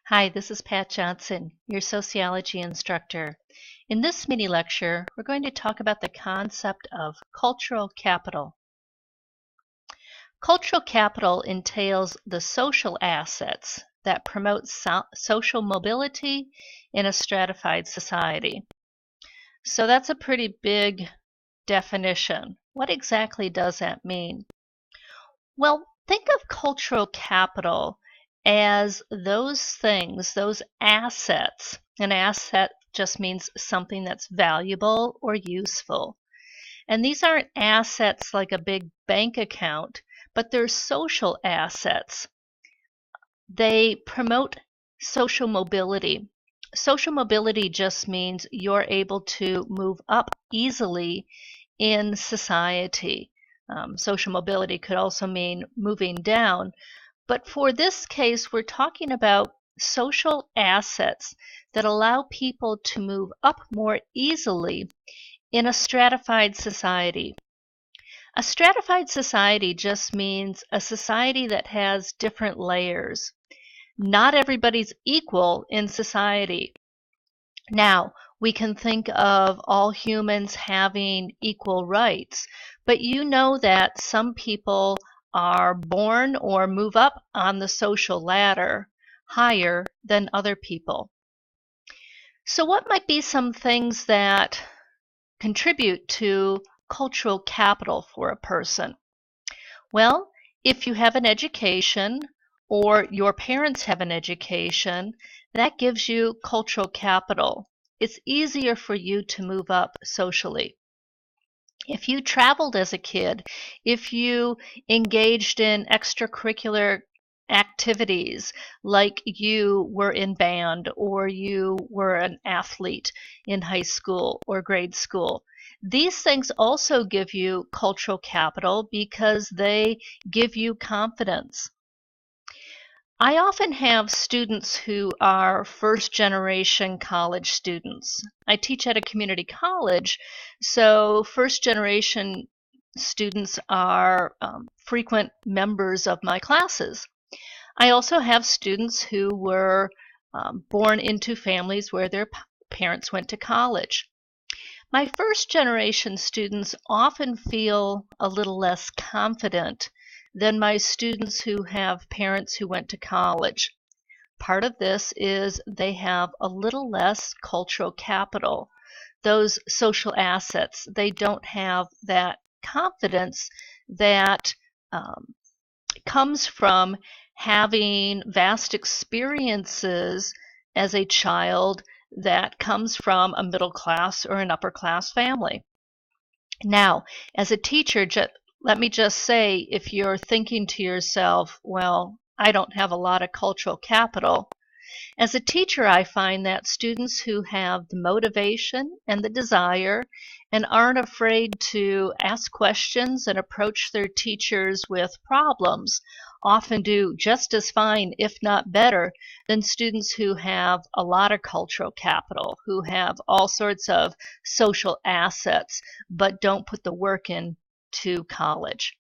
Hi, this is Pat Johnson, your sociology instructor. In this mini lecture, we're going to talk about the concept of cultural capital. Cultural capital entails the social assets that promote social mobility in a stratified society. So that's a pretty big definition. What exactly does that mean? Well, think of cultural capital as those things, those assets. An asset just means something that's valuable or useful. And these aren't assets like a big bank account, but they're social assets. They promote social mobility. Social mobility just means you're able to move up easily in society. Social mobility could also mean moving down, but for this case, we're talking about social assets that allow people to move up more easily in a stratified society. A stratified society just means a society that has different layers. Not everybody's equal in society. Now, we can think of all humans having equal rights, but you know that some people are born or move up on the social ladder higher than other people. So what might be some things that contribute to cultural capital for a person? Well, if you have an education or your parents have an education, that gives you cultural capital. It's easier for you to move up socially. If you traveled as a kid, if you engaged in extracurricular activities like you were in band or you were an athlete in high school or grade school, these things also give you cultural capital because they give you confidence. I often have students who are first generation college students. I teach at a community college, so first generation students are frequent members of my classes. I also have students who were born into families where their parents went to college. My first generation students often feel a little less confident than my students who have parents who went to college. Part of this is they have a little less cultural capital, those social assets. They don't have that confidence that comes from having vast experiences as a child that comes from a middle class or an upper class family. Now, as a teacher, let me just say, if you're thinking to yourself, well, I don't have a lot of cultural capital, as a teacher, I find that students who have the motivation and the desire and aren't afraid to ask questions and approach their teachers with problems often do just as fine, if not better, than students who have a lot of cultural capital, who have all sorts of social assets, but don't put the work in to college.